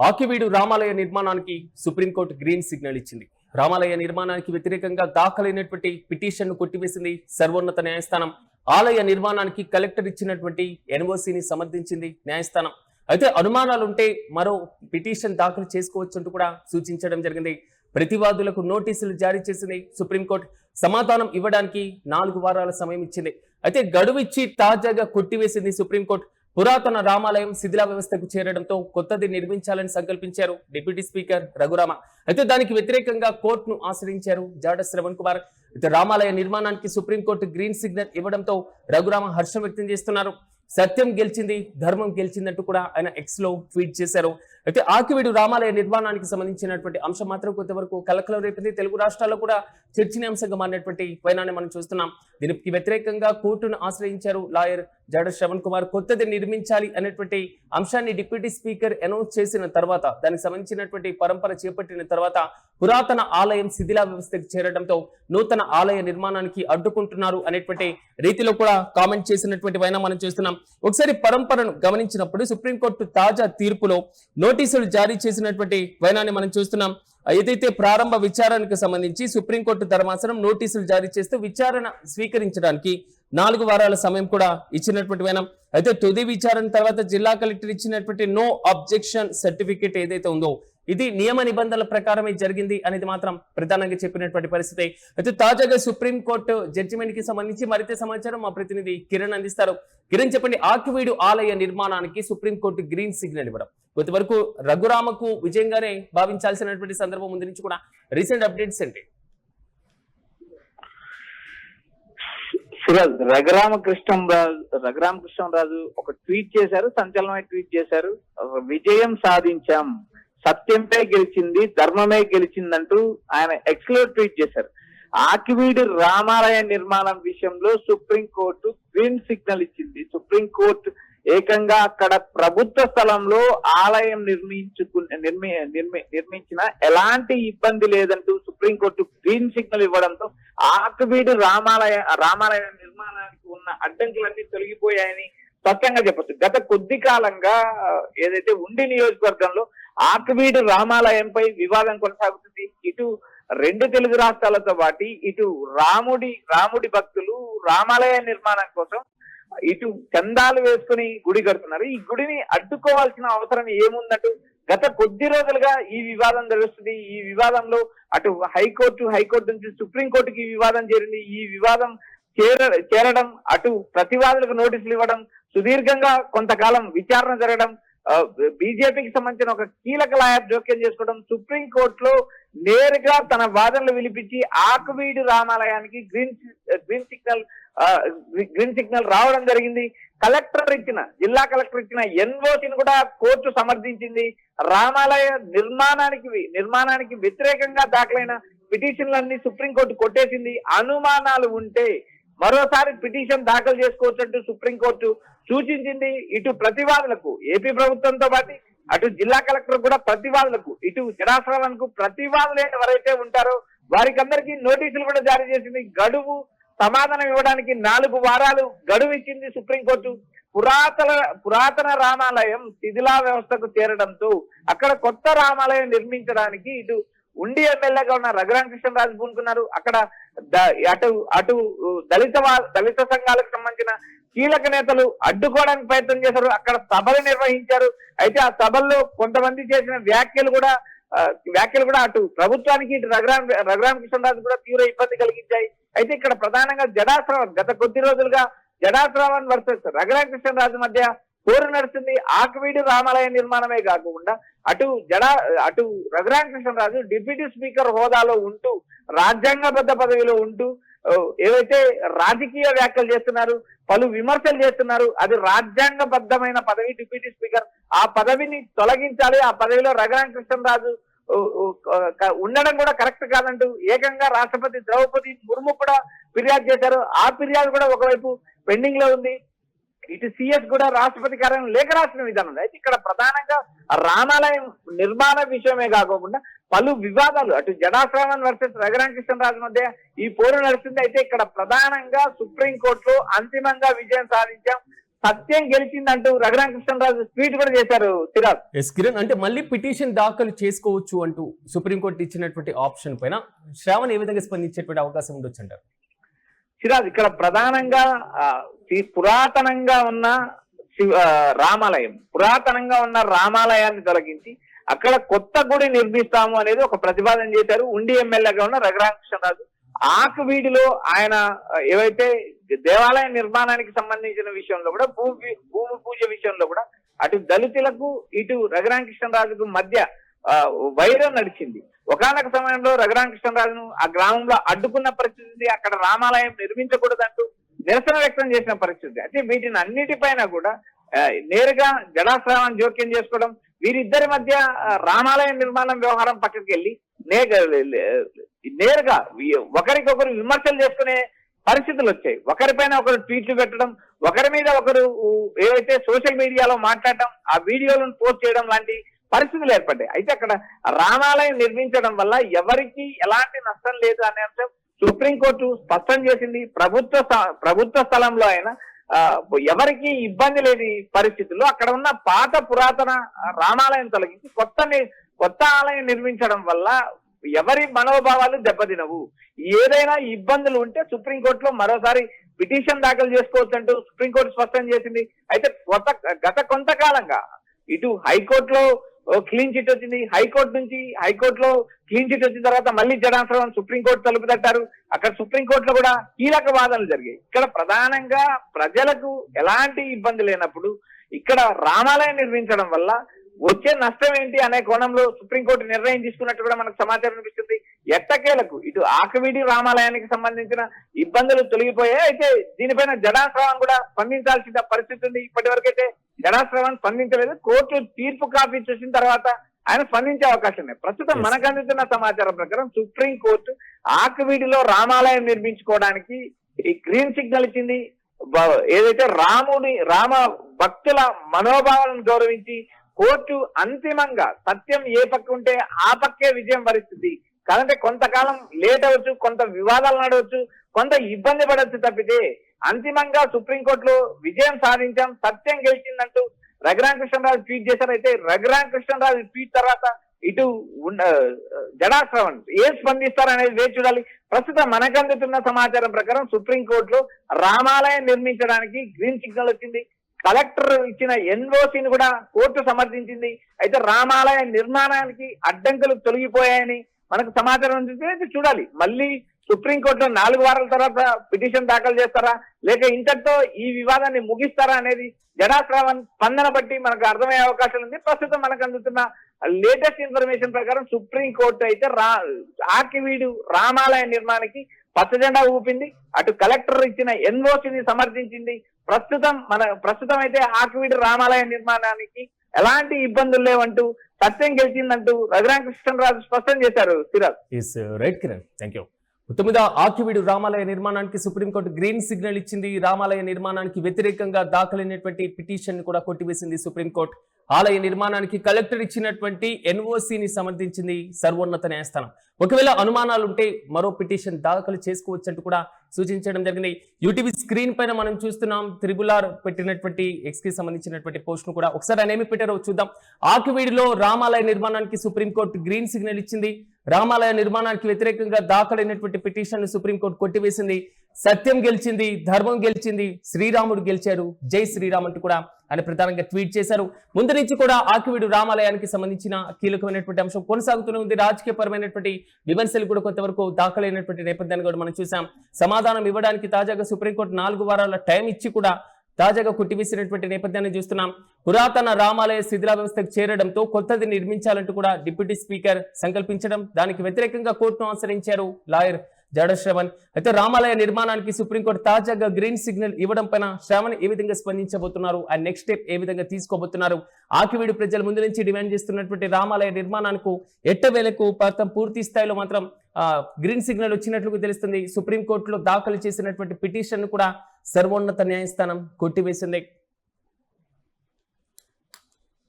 ఆకివీడు రామాలయ నిర్మాణానికి supreme court green signal ఇచ్చింది. రామాలయ నిర్మాణానికి వ్యతిరేకంగా దాఖలైనటువంటి పిటిషన్ను కొట్టివేసింది సర్వోన్నత న్యాయస్థానం. ఆలయ నిర్మాణానికి కలెక్టర్ ఇచ్చినటువంటి ఎన్ఓసిని సమర్థించింది న్యాయస్థానం. అయితే అనుమానాలుంటే మరో పిటిషన్ దాఖలు చేసుకోవచ్చంటూ కూడా సూచించడం జరిగింది. ప్రతివాదులకు నోటీసులు జారీ చేసింది సుప్రీంకోర్టు. సమాధానం ఇవ్వడానికి 4 వారాల సమయం ఇచ్చింది. అయితే గడువు ఇచ్చి తాజాగా కొట్టివేసింది సుప్రీంకోర్టు. పురాతన రామాలయం శిథిల వ్యవస్థకు చేరడంతో కొత్తది నిర్మించాలని సంకల్పించారు డిప్యూటీ స్పీకర్ రఘురామ. అయితే దానికి వ్యతిరేకంగా కోర్టును ఆశ్రయించారు జాడ శ్రవణ్ కుమార్. అయితే రామాలయ నిర్మాణానికి సుప్రీంకోర్టు గ్రీన్ సిగ్నల్ ఇవ్వడంతో రఘురామ హర్షం వ్యక్తం చేస్తున్నారు. సత్యం గెలిచింది, ధర్మం గెలిచిందంటూ కూడా ఆయన ఎక్స్ లో ట్వీట్ చేశారు. అయితే ఆకివీడు రామాలయ నిర్మాణానికి సంబంధించినటువంటి అంశం మాత్రం కొంతవరకు కలకలం రేపింది. తెలుగు రాష్ట్రాల్లో కూడా చర్చనీయాంశంగా మారినటువంటి వైనాన్ని మనం చూస్తున్నాం. దీనికి వ్యతిరేకంగా కోర్టును ఆశ్రయించారు లాయర్ జాడ శ్రవణ్ కుమార్. కొత్తది నిర్మించాలి అనేటువంటి అంశాన్ని డిప్యూటీ స్పీకర్ అనౌన్స్ చేసిన తర్వాత, దానికి సంబంధించినటువంటి పరంపర చేపట్టిన తర్వాత పురాతన ఆలయం శిథిల వ్యవస్థకు చేరడంతో నూతన ఆలయ నిర్మాణానికి అడ్డుకుంటున్నారు అనేటువంటి రీతిలో కూడా కామెంట్ చేసినటువంటి వైనా మనం చూస్తున్నాం. ఒకసారి పరంపరను గమనించినప్పుడు సుప్రీంకోర్టు తాజా తీర్పులో నోటీసులు జారీ చేసినటువంటి వైనాన్ని మనం చూస్తున్నాం. ఏదైతే ప్రారంభ విచారణకు సంబంధించి సుప్రీంకోర్టు ధర్మాసనం నోటీసులు జారీ చేస్తూ విచారణ స్వీకరించడానికి 4 వారాల సమయం కూడా ఇచ్చినటువంటి వైనం. అయితే తుది విచారణ తర్వాత జిల్లా కలెక్టర్ ఇచ్చినటువంటి నో అబ్జెక్షన్ సర్టిఫికేట్ ఏదైతే ఉందో ఇది నియమ నిబంధనల ప్రకారమే జరిగింది అనేది మాత్రం ప్రధానంగా చెప్పినటువంటి పరిస్థితి. అయితే తాజాగా సుప్రీంకోర్టు జడ్జిమెంట్ కి సంబంధించి మరింత సమాచారం మా ప్రతినిధి కిరణ్ అందిస్తారు. కిరణ్, చెప్పండి, ఆకివీడు ఆలయ నిర్మాణానికి సుప్రీంకోర్టు గ్రీన్ సిగ్నల్ ఇవ్వడం కొంతవరకు రఘురామకు విజయంగానే భావించాల్సినటువంటి సందర్భం ముందు నుంచి కూడా రీసెంట్ అప్డేట్స్ ఏంటి? రఘురామకృష్ణరాజు ఒక ట్వీట్ చేశారు, సంచలనమైన ట్వీట్ చేశారు. విజయం సాధించాం, సత్యంపై గెలిచింది, ధర్మమే గెలిచిందంటూ ఆయన ఎక్స్ లో ట్వీట్ చేశారు. ఆకివీడు రామాలయ నిర్మాణం విషయంలో సుప్రీంకోర్టు గ్రీన్ సిగ్నల్ ఇచ్చింది. సుప్రీంకోర్టు ఏకంగా అక్కడ ప్రభుత్వ స్థలంలో ఆలయం నిర్మించిన ఎలాంటి ఇబ్బంది లేదంటూ సుప్రీంకోర్టు గ్రీన్ సిగ్నల్ ఇవ్వడంతో ఆకివీడు రామాలయ నిర్మాణానికి ఉన్న అడ్డంకులన్నీ తొలగిపోయాయని స్పష్టంగా చెప్పొచ్చు. గత కొద్ది కాలంగా ఏదైతే ఉండి నియోజకవర్గంలో ఆకివీడు రామాలయంపై వివాదం కొనసాగుతుంది. ఇటు 2 తెలుగు రాష్ట్రాలతో పాటు ఇటు రాముడి భక్తులు రామాలయ నిర్మాణం కోసం ఇటు చందాలు వేసుకుని గుడి కడుతున్నారు. ఈ గుడిని అడ్డుకోవాల్సిన అవసరం ఏముందంటూ గత కొద్ది రోజులుగా ఈ వివాదం జరుగుతుంది. ఈ వివాదంలో అటు హైకోర్టు నుంచి సుప్రీంకోర్టుకి ఈ వివాదం చేరింది. ఈ వివాదం చేరడం, అటు ప్రతివాదులకు నోటీసులు ఇవ్వడం, సుదీర్ఘంగా కొంతకాలం విచారణ జరగడం, బీజేపీకి సంబంధించిన ఒక కీలక లాయర్ జోక్యం చేసుకోవడం, సుప్రీంకోర్టులో నేరుగా తన వాదనలు వినిపించి ఆకివీడు రామాలయానికి గ్రీన్ సిగ్నల్ రావడం జరిగింది. జిల్లా కలెక్టర్ ఇచ్చిన ఎన్ఓసిని కూడా కోర్టు సమర్థించింది. రామాలయ నిర్మాణానికి వ్యతిరేకంగా దాఖలైన పిటిషన్లన్నీ సుప్రీంకోర్టు కొట్టేసింది. అనుమానాలు ఉంటే మరోసారి పిటిషన్ దాఖలు చేసుకోవచ్చంటూ సుప్రీంకోర్టు సూచించింది. ఇటు ప్రతివాదులకు, ఏపీ ప్రభుత్వంతో పాటు అటు జిల్లా కలెక్టర్ కూడా ప్రతివాదులకు, ఇటు జడాశ్రవణ్కు ప్రతివాదులు ఎవరైతే ఉంటారో వారికందరికీ నోటీసులు కూడా జారీ చేసింది. సమాధానం ఇవ్వడానికి 4 వారాలు గడువు ఇచ్చింది సుప్రీంకోర్టు. పురాతన రామాలయం శిథిల వ్యవస్థకు చేరడంతో అక్కడ కొత్త రామాలయం నిర్మించడానికి ఇటు ఉండి ఎమ్మెల్యేగా ఉన్న రఘురామకృష్ణరాజు పూనుకున్నారు. అక్కడ అటు దళిత సంఘాలకు సంబంధించిన కీలక నేతలు అడ్డుకోవడానికి ప్రయత్నం చేశారు. అక్కడ సభలు నిర్వహించారు. అయితే ఆ సభల్లో కొంతమంది చేసిన వ్యాఖ్యలు కూడా అటు ప్రభుత్వానికి ఇటు రఘురామకృష్ణరాజు కూడా తీవ్ర ఇబ్బంది కలిగించాయి. అయితే ఇక్కడ ప్రధానంగా జడాశ్రవణ్, గత కొద్ది రోజులుగా జడాశ్రవణ్ వర్సెస్ రఘురామకృష్ణరాజు మధ్య పోరు నడుస్తుంది. ఆకివీడు రామాలయ నిర్మాణమే కాకుండా అటు రఘురామకృష్ణరాజు డిప్యూటీ స్పీకర్ హోదాలో ఉంటూ, రాజ్యాంగబద్ధ పదవిలో ఉంటూ ఏవైతే రాజకీయ వ్యాఖ్యలు చేస్తున్నారు, పలు విమర్శలు చేస్తున్నారు. అది రాజ్యాంగబద్ధమైన పదవి, డిప్యూటీ స్పీకర్. ఆ పదవిని తొలగించాలి, ఆ పదవిలో రఘురామకృష్ణరాజు ఉండడం కూడా కరెక్ట్ కాదంటూ ఏకంగా రాష్ట్రపతి ద్రౌపది ముర్ము కూడా ఫిర్యాదు చేశారు. ఆ ఫిర్యాదు కూడా ఒకవైపు పెండింగ్ లో ఉంది. ఇటు సిఎస్ కూడా రాష్ట్రపతి కార్యాలయం లేఖ రాసిన విధానం. అయితే ఇక్కడ ప్రధానంగా రామాలయం నిర్మాణ విషయమే కాకుండా పలు వివాదాలు, అటు జడాశ్రవణ్ వర్సెస్ రఘురామకృష్ణరాజు మధ్య ఈ పోరు నడుస్తుంది. అయితే ఇక్కడ ప్రధానంగా సుప్రీంకోర్టులో అంతిమంగా విజయం సాధించాం, సత్యం గెలిచిందంటూ రఘురామకృష్ణరాజు ట్వీట్ కూడా చేశారు సిరాజ్. ఎస్ కిరణ్, అంటే మళ్ళీ పిటిషన్ దాఖలు చేసుకోవచ్చు అంటూ సుప్రీంకోర్టు ఇచ్చినటువంటి ఆప్షన్ పైన శ్రావణ్ ఏ విధంగా స్పందించేటువంటి అవకాశం ఉండొచ్చు అంటారు? సిరాజ్, ఇక్కడ ప్రధానంగా ఈ పురాతనంగా ఉన్న రామాలయాన్ని తొలగించి అక్కడ కొత్త గుడి నిర్మిస్తాము అనేది ఒక ప్రతిపాదన చేశారు ఉండి ఎమ్మెల్యేగా ఉన్న రఘురామకృష్ణరాజు. ఆకువీడిలో ఆయన ఏవైతే దేవాలయ నిర్మాణానికి సంబంధించిన విషయంలో కూడా భూమి పూజ విషయంలో కూడా అటు దళితులకు ఇటు రఘురామకృష్ణరాజుకు మధ్య వైరం నడిచింది. ఒకానొక సమయంలో రఘురామకృష్ణరాజును ఆ గ్రామంలో అడ్డుకున్న పరిస్థితి, అక్కడ రామాలయం నిర్మించకూడదంటూ నిరసన వ్యక్తం చేసిన పరిస్థితి. అయితే వీటిని అన్నిటిపైన కూడా నేరుగా జడాశ్రావణ్ జోక్యం చేసుకోవడం, వీరిద్దరి మధ్య రామాలయ నిర్మాణం వ్యవహారం పక్కకి వెళ్ళి నేరుగా ఒకరికొకరు విమర్శలు చేసుకునే పరిస్థితులు వచ్చాయి. ఒకరిపైన ఒకరు ట్వీట్లు పెట్టడం, ఒకరి మీద ఒకరు ఏవైతే సోషల్ మీడియాలో మాట్లాడటం, ఆ వీడియోలను పోస్ట్ చేయడం లాంటి పరిస్థితులు ఏర్పడ్డాయి. అయితే అక్కడ రామాలయం నిర్మించడం వల్ల ఎవరికి ఎలాంటి నష్టం లేదు అనే అంశం సుప్రీంకోర్టు స్పష్టం చేసింది. ప్రభుత్వ స్థలంలో అయినా ఎవరికి ఇబ్బంది లేని పరిస్థితుల్లో అక్కడ ఉన్న పాత పురాతన రామాలయం తొలగించి కొత్త ఆలయం నిర్మించడం వల్ల ఎవరి మనోభావాలు దెబ్బతినవు. ఏదైనా ఇబ్బందులు ఉంటే సుప్రీంకోర్టులో మరోసారి పిటిషన్ దాఖలు చేసుకోవచ్చు అంటూ సుప్రీంకోర్టు స్పష్టం చేసింది. అయితే గత కొంతకాలంగా ఇటు హైకోర్టులో క్లీన్ చిట్ వచ్చింది, హైకోర్టులో క్లీన్ చిట్ వచ్చిన తర్వాత మళ్ళీ జడాశ్రవణ్ సుప్రీంకోర్టు తలుపు తట్టారు. అక్కడ సుప్రీంకోర్టులో కూడా కీలక వాదనలు జరిగాయి. ఇక్కడ ప్రధానంగా ప్రజలకు ఎలాంటి ఇబ్బంది లేనప్పుడు ఇక్కడ రామాలయం నిర్మించడం వల్ల వచ్చే నష్టం ఏంటి అనే కోణంలో సుప్రీంకోర్టు నిర్ణయం తీసుకున్నట్టు కూడా మనకు సమాచారం అనిపిస్తుంది. ఎట్టకేలకు ఇటు ఆకువీడి రామాలయానికి సంబంధించిన ఇబ్బందులు తొలగిపోయాయి. అయితే దీనిపైన జడాశ్రవణ్ కూడా స్పందించాల్సిన పరిస్థితి ఉంది. ఇప్పటి వరకైతే జడాశ్రవణ్ స్పందించలేదు. కోర్టు తీర్పు కాపీ చూసిన తర్వాత ఆయన స్పందించే అవకాశం ఉంది. ప్రస్తుతం మనకు అందుతున్న సమాచారం ప్రకారం సుప్రీంకోర్టు ఆకువీడిలో రామాలయం నిర్మించుకోవడానికి ఈ గ్రీన్ సిగ్నల్ ఇచ్చింది. ఏదైతే రామ భక్తుల మనోభావాలను గౌరవించి కోర్టు అంతిమంగా సత్యం ఏ పక్క ఉంటే ఆ పక్కే విజయం వరిస్తుంది. కాదంటే కొంతకాలం లేట్ అవ్వచ్చు, కొంత వివాదాలు నడవచ్చు, కొంత ఇబ్బంది పడవచ్చు తప్పితే అంతిమంగా సుప్రీంకోర్టులో విజయం సాధించాం, సత్యం గెలిచిందంటూ రఘురామకృష్ణరాజు ట్వీట్ చేశారు. అయితే రఘురామకృష్ణరాజు ట్వీట్ తర్వాత ఇటు జడాశ్రవణ్ ఏం స్పందిస్తారనేది వేచి చూడాలి. ప్రస్తుతం మనకు అందుతున్న సమాచారం ప్రకారం సుప్రీంకోర్టులో రామాలయం నిర్మించడానికి గ్రీన్ సిగ్నల్ వచ్చింది. కలెక్టర్ ఇచ్చిన ఎన్ఓసిని కూడా కోర్టు సమర్థించింది. అయితే రామాలయ నిర్మాణానికి అడ్డంకులు తొలగిపోయాయని మనకు సమాచారం అందించి చూడాలి. మళ్ళీ సుప్రీంకోర్టులో 4 వారాల తర్వాత పిటిషన్ దాఖలు చేస్తారా, లేక ఇంతటితో ఈ వివాదాన్ని ముగిస్తారా అనేది జడాశ్రవణ్ స్పందన బట్టి మనకు అర్థమయ్యే అవకాశం ఉంది. ప్రస్తుతం మనకు అందుతున్న లేటెస్ట్ ఇన్ఫర్మేషన్ ప్రకారం సుప్రీంకోర్టు అయితే ఆకివీడు రామాలయ నిర్మాణానికి పచ్చజెండా ఊపింది. అటు కలెక్టర్ ఇచ్చిన ఎన్ఓసిని సమర్థించింది. ప్రస్తుతం అయితే ఆకివీడు రామాలయ నిర్మాణానికి ఎలాంటి ఇబ్బందులు లేవంటూ సత్యం గెలిచిందంటూ రఘురామకృష్ణరాజు స్పష్టం చేశారు. Siraj. Right Kiran, thank you. మొత్తం మీద ఆకివీడు రామాలయ నిర్మాణానికి సుప్రీంకోర్టు గ్రీన్ సిగ్నల్ ఇచ్చింది. రామాలయ నిర్మాణానికి వ్యతిరేకంగా దాఖలైనటువంటి పిటిషన్ కూడా కొట్టివేసింది సుప్రీంకోర్టు. ఆలయ నిర్మాణానికి కలెక్టర్ ఇచ్చినటువంటి ఎన్ఓసిని సమర్థించింది సర్వోన్నత న్యాయస్థానం. ఒకవేళ అనుమానాలుంటే మరో పిటిషన్ దాఖలు చేసుకోవచ్చంటూ కూడా సూచించడం జరిగింది. యూటీవీ స్క్రీన్ పైన మనం చూస్తున్నాం త్రిబుల్-ఆర్ పెట్టినటువంటి ఎక్స్ కి సంబంధించినటువంటి పోస్ట్ ను కూడా ఒకసారి ఆయన ఏమి పెట్టారో చూద్దాం. ఆకివీడిలో రామాలయ నిర్మాణానికి సుప్రీంకోర్టు గ్రీన్ సిగ్నల్ ఇచ్చింది. రామాలయ నిర్మాణానికి వ్యతిరేకంగా దాఖలైనటువంటి పిటిషన్ సుప్రీంకోర్టు కొట్టివేసింది. సత్యం గెలిచింది, ధర్మం గెలిచింది, శ్రీరాముడు గెలిచారు, జై శ్రీరామ్ అంటూ కూడా ఆయన ప్రధానంగా ట్వీట్ చేశారు. ముందు నుంచి కూడా ఆకివీడు రామాలయానికి సంబంధించిన కీలకమైనటువంటి అంశం కొనసాగుతూనే ఉంది. రాజకీయపరమైనటువంటి విమర్శలు కూడా కొంతవరకు దాఖలైనటువంటి నేపథ్యాన్ని కూడా మనం చూసాం. సమాధానం ఇవ్వడానికి తాజాగా సుప్రీంకోర్టు 4 వారాల టైం ఇచ్చి కూడా తాజాగా కొట్టివేసినటువంటి నేపథ్యాన్ని చూస్తున్నాం. పురాతన రామాలయ శిథిలా వ్యవస్థకు చేరడంతో కొత్తది నిర్మించాలంటూ కూడా డిప్యూటీ స్పీకర్ సంకల్పించడం, దానికి వ్యతిరేకంగా కోర్టును ఆశ్రయించారు లాయర్ జడాశ్రవణ్. అయితే రామాలయ నిర్మాణానికి సుప్రీంకోర్టు తాజాగా గ్రీన్ సిగ్నల్ ఇవ్వడం పైన శ్రావణ్ ఏ విధంగా స్పందించబోతున్నారు, ఆ నెక్స్ట్ స్టెప్ ఏ విధంగా తీసుకోబోతున్నారు, ఆకివీడు ప్రజలు ముందు నుంచి డిమాండ్ చేస్తున్నటువంటి రామాలయ నిర్మాణానికి ఎట్టవేలకు పూర్తి స్థాయిలో మాత్రం గ్రీన్ సిగ్నల్ వచ్చినట్లు తెలుస్తుంది. సుప్రీంకోర్టులో దాఖలు చేసినటువంటి పిటిషన్ కూడా సర్వోన్నత న్యాయస్థానం కొట్టివేసింది.